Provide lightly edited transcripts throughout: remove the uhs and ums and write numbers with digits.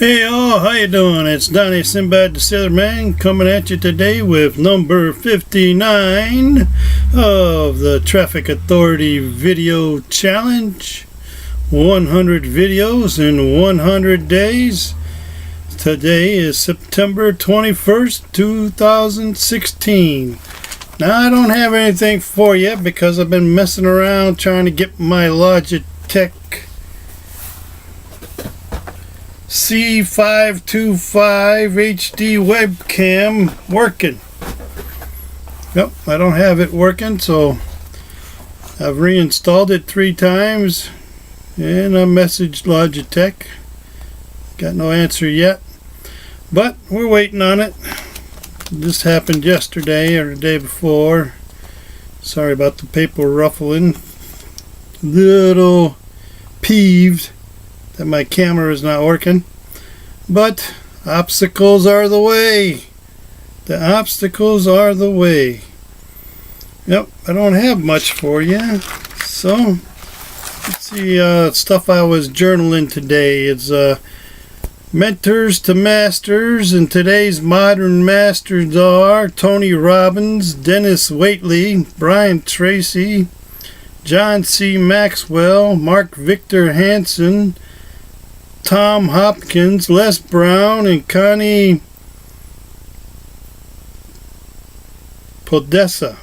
Hey all, how you doing? It's Donnie Sinbad the Sailor Man coming at you today with number 59 of the Traffic Authority Video Challenge. 100 videos in 100 days. Today is September 21st, 2016. Now I don't have anything for you because I've been messing around trying to get my Logitech C525 HD webcam working. Nope, I don't have it working, so I've reinstalled it 3 times and I messaged Logitech. Got no answer yet, but we're waiting on it. This happened yesterday or the day before. Sorry about the paper ruffling. Little peeved that my camera is not working, but obstacles are the way. The obstacles are the way. Yep, I don't have much for you. So let's see, stuff I was journaling today. It's mentors to masters, and today's modern masters are Tony Robbins, Dennis Waitley, Brian Tracy, John C. Maxwell, Mark Victor Hansen, Tom Hopkins, Les Brown, and Connie Podesta.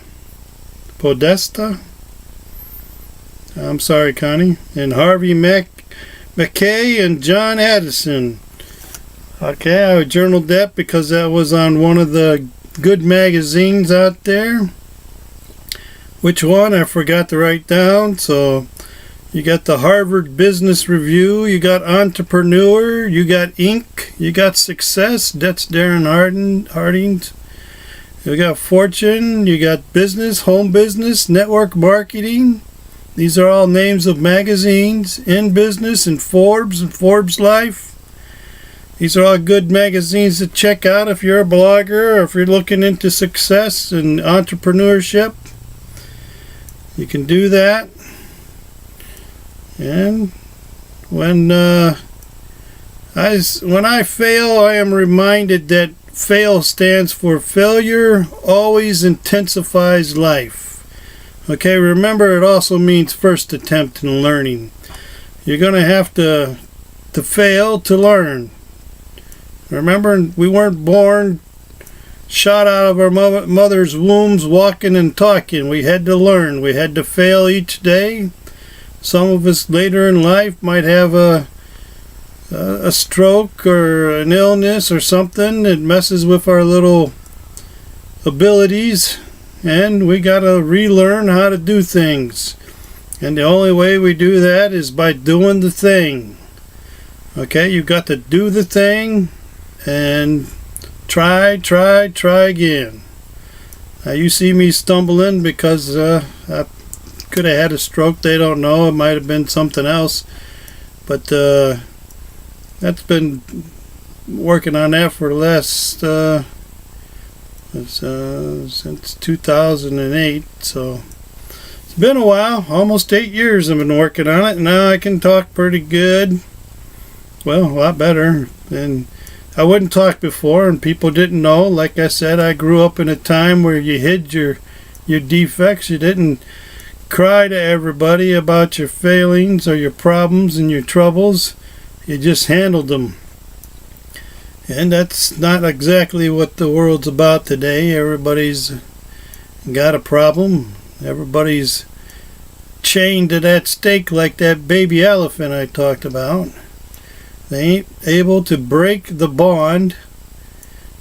I'm sorry, Connie. And Harvey McKay and John Addison. Okay, I journaled that because that was on one of the good magazines out there. Which one? I forgot to write down, so you got the Harvard Business Review, you got Entrepreneur, you got Inc., you got Success, that's Darren Harding's. You got Fortune, you got Business, Home Business, Network Marketing. These are all names of magazines. In Business and Forbes Life. These are all good magazines to check out if you're a blogger or if you're looking into success and entrepreneurship. You can do that. And when I fail, I am reminded that FAIL stands for failure always intensifies life. Okay, remember it also means first attempt in learning. You're going to have to fail to learn. Remember, we weren't born shot out of our mother's wombs walking and talking. We had to learn. We had to fail each day. Some of us later in life might have a stroke or an illness or something that messes with our little abilities, and we got to relearn how to do things. And the only way we do that is by doing the thing. Okay, you got to do the thing and try again. Now you see me stumbling because I could have had a stroke. They don't know. It might have been something else. But that's been working on that for the last since 2008. So it's been a while. Almost 8 years I've been working on it. Now I can talk pretty good. Well, a lot better. And I wouldn't talk before, and people didn't know. Like I said, I grew up in a time where you hid your defects. You didn't cry to everybody about your failings or your problems and your troubles. You just handled them. And that's not exactly what the world's about today. Everybody's got a problem. Everybody's chained to that stake like that baby elephant I talked about. They ain't able to break the bond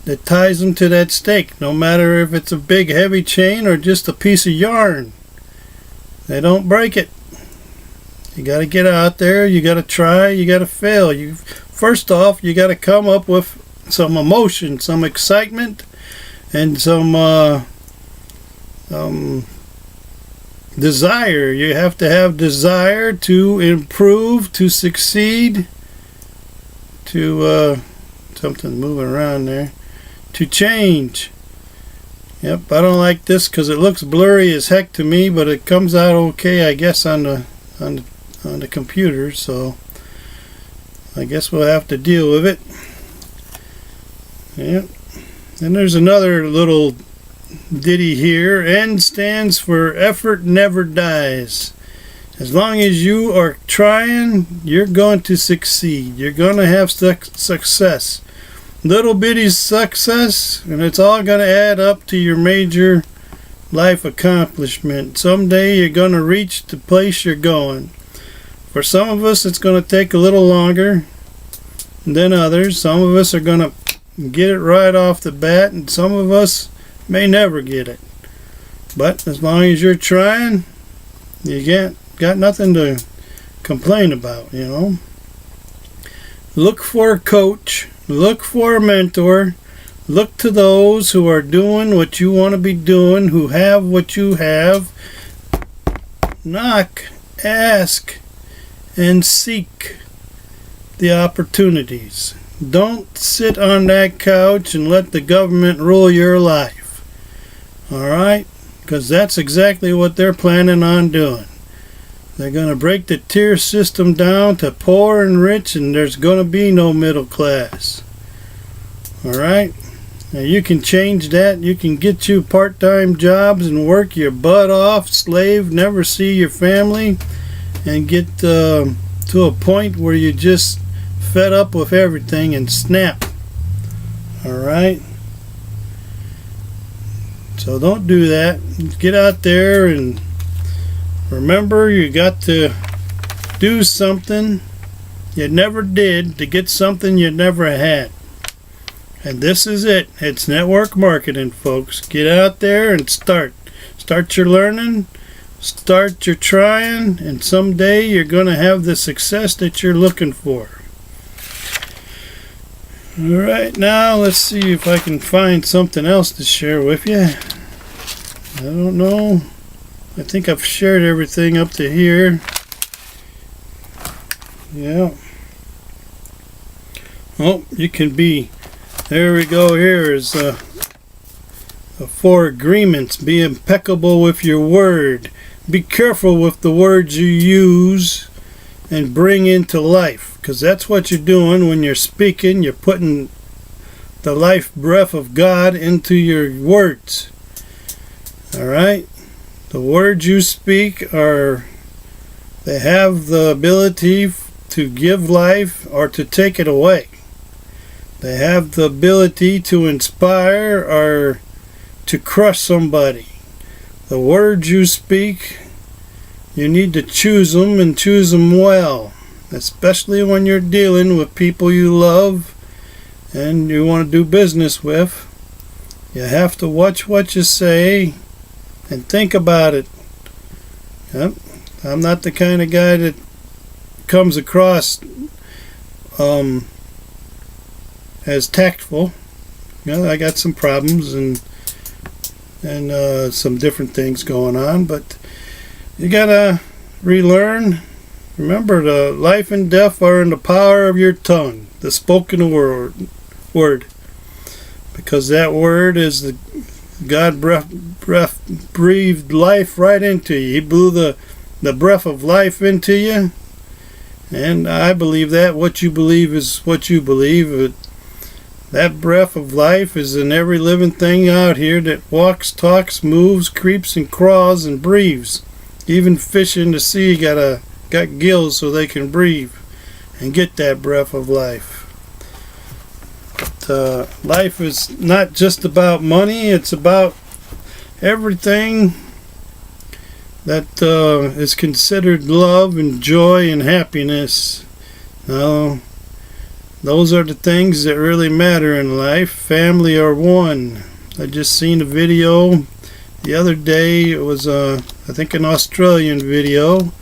that ties them to that stake, no matter if it's a big heavy chain or just a piece of yarn. They don't break it. You got to get out there, you got to try, you got to fail. First off, you got to come up with some emotion, some excitement, and some desire. You have to have desire to improve, to succeed, to something moving around there, to change. Yep, I don't like this because it looks blurry as heck to me, but it comes out okay, I guess, on the computer, so I guess we'll have to deal with it. Yeah. And there's another little ditty here. N stands for effort never dies. As long as you are trying, you're going to succeed. You're going to have success. Little bitty success, and it's all going to add up to your major life accomplishment. Someday you're going to reach the place you're going. For some of us, it's going to take a little longer than others. Some of us are going to get it right off the bat, and some of us may never get it. But as long as you're trying, you got nothing to complain about, you know. Look for a coach. Look for a mentor. Look to those who are doing what you want to be doing, who have what you have. Knock, ask, and seek the opportunities. Don't sit on that couch and let the government rule your life. Alright? Because that's exactly what they're planning on doing. They're going to break the tier system down to poor and rich, and there's going to be no middle class. Alright? Now you can change that. You can get you part-time jobs and work your butt off, slave, never see your family, and get to a point where you just fed up with everything and snap. Alright? So don't do that. Get out there and remember, you got to do something you never did to get something you never had. And this is it. It's network marketing, folks. Get out there and start. Start your learning. Start your trying. And someday you're going to have the success that you're looking for. Alright, now let's see if I can find something else to share with you. I don't know. I think I've shared everything up to here. Yeah. Oh, you can be. There we go. Here is the 4 agreements. Be impeccable with your word. Be careful with the words you use and bring into life. Because that's what you're doing when you're speaking. You're putting the life breath of God into your words. Alright? The words you speak they have the ability to give life or to take it away. They have the ability to inspire or to crush somebody. The words you speak, you need to choose them and choose them well. Especially when you're dealing with people you love and you want to do business with. You have to watch what you say and think about it. Yep. I'm not the kind of guy that comes across as tactful. You know, I got some problems and some different things going on, but you gotta relearn. Remember, the life and death are in the power of your tongue, the spoken word. Because that word is the God breathed life right into you. He blew the breath of life into you. And I believe that. What you believe is what you believe. That breath of life is in every living thing out here that walks, talks, moves, creeps, and crawls and breathes. Even fish in the sea got gills so they can breathe and get that breath of life. But life is not just about money. It's about everything that is considered love and joy and happiness. Now, those are the things that really matter in life. Family are one. I just seen a video the other day. It was I think an Australian video.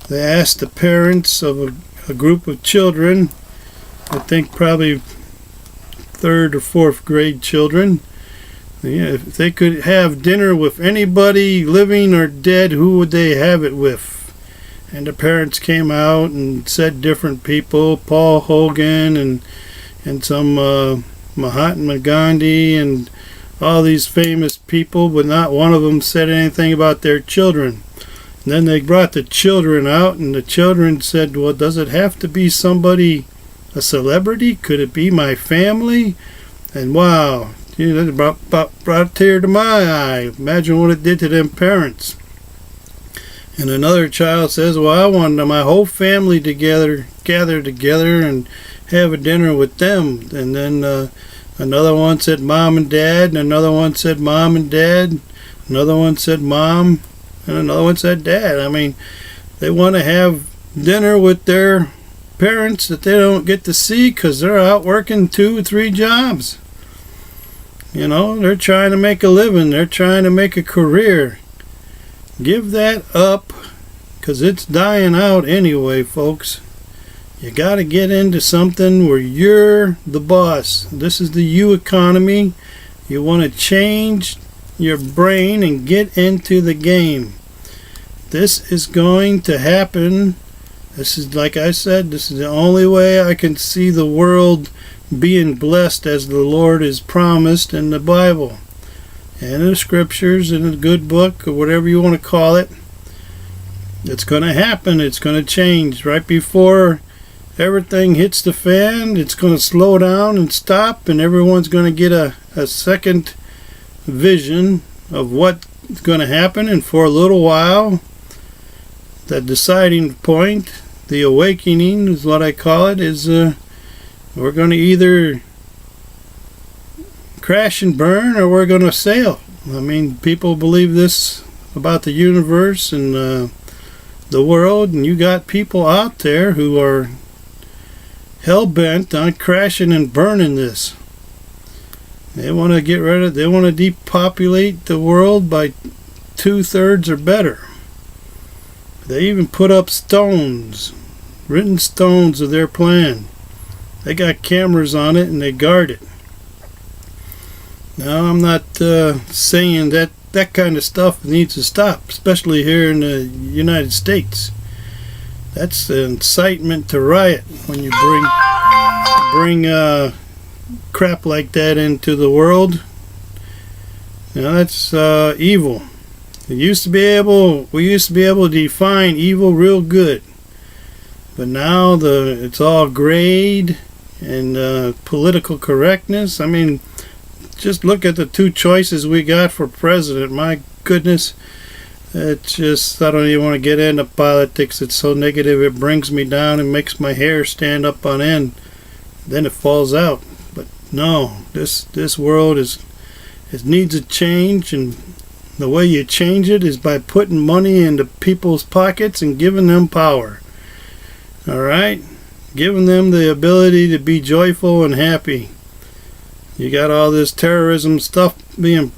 They asked the parents of a group of children, I think probably 3rd or 4th grade children, if they could have dinner with anybody living or dead, who would they have it with? And the parents came out and said different people, Paul Hogan and some Mahatma Gandhi and all these famous people, but not one of them said anything about their children. And then they brought the children out, and the children said, well, does it have to be somebody, a celebrity? Could it be my family? And wow, that brought a tear to my eye. Imagine what it did to them parents. And another child says, well, I wanted my whole family gather together and have a dinner with them. And then another one said mom and dad, and another one said mom and dad, another one said mom, and another one said dad. I mean, they want to have dinner with their parents that they don't get to see because they're out working 2 or 3 jobs. You know, they're trying to make a living. They're trying to make a career. Give that up, because it's dying out anyway, folks. You got to get into something where you're the boss. This is the you economy. You want to change your brain and get into the game. This is going to happen. This is, like I said, this is the only way I can see the world being blessed as the Lord is promised in the Bible. And in the scriptures, in a good book, or whatever you want to call it. It's going to happen. It's going to change. Right before everything hits the fan, it's going to slow down and stop, and everyone's going to get a second vision of what's going to happen. And for a little while, the deciding point, the awakening is what I call it, is we're going to either crash and burn, or we're going to sail. I mean, people believe this about the universe and the world, and you got people out there who are hell-bent on crashing and burning this. They want to get rid of, they want to depopulate the world by 2/3 or better. They even put up stones, written stones of their plan. They got cameras on it and they guard it. Now, I'm not saying that that kind of stuff needs to stop, especially here in the United States. That's the incitement to riot when you bring crap like that into the world. Now, that's evil. We used to be able to define evil real good, but now it's all grade and political correctness. I mean, just look at the 2 choices we got for president. My goodness, it's just, I don't even want to get into politics. It's so negative, it brings me down and makes my hair stand up on end. Then it falls out. But no, this world it needs a change, and the way you change it is by putting money into people's pockets and giving them power. All right? Giving them the ability to be joyful and happy. You got all this terrorism stuff being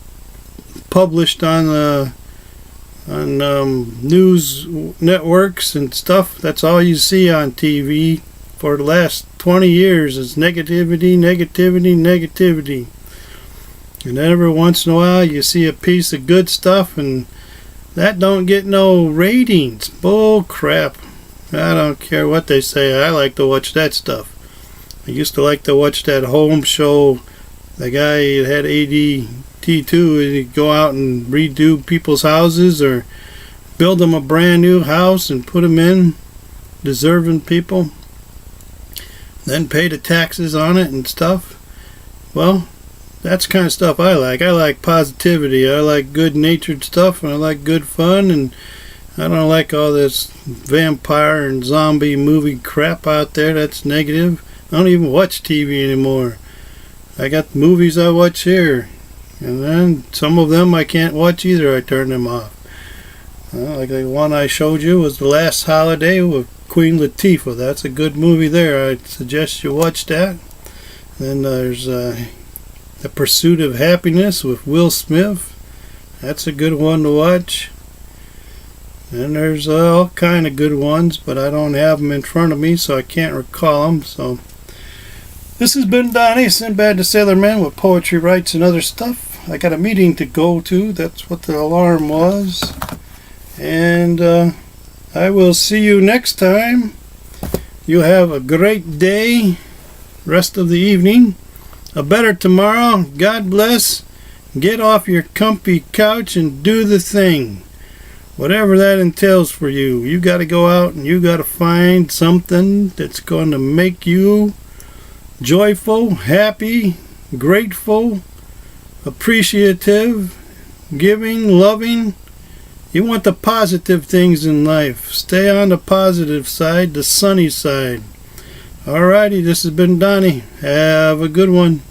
published on news networks and stuff. That's all you see on TV for the last 20 years is negativity, negativity, negativity. And every once in a while you see a piece of good stuff, and that don't get no ratings. Bull crap. I don't care what they say. I like to watch that stuff. I used to like to watch that home show. The guy had ADT2, he'd go out and redo people's houses or build them a brand new house and put them in, deserving people, then pay the taxes on it and stuff. Well, that's the kind of stuff I like. I like positivity. I like good-natured stuff, and I like good fun, and I don't like all this vampire and zombie movie crap out there. That's negative. I don't even watch TV anymore. I got movies I watch here, and then some of them I can't watch either. I turn them off. Like the one I showed you was The Last Holiday with Queen Latifah. That's a good movie there. I suggest you watch that. Then there's The Pursuit of Happiness with Will Smith. That's a good one to watch. And there's all kind of good ones, but I don't have them in front of me, so I can't recall them. So this has been Donnie, Sinbad the Sailor Man, with Poetry Rights and other stuff. I got a meeting to go to. That's what the alarm was. And I will see you next time. You have a great day, rest of the evening, a better tomorrow. God bless. Get off your comfy couch and do the thing. Whatever that entails for you. You got to go out and you got to find something that's going to make you joyful, happy, grateful, appreciative, giving, loving. You want the positive things in life. Stay on the positive side, the sunny side. Alrighty, this has been Donnie. Have a good one.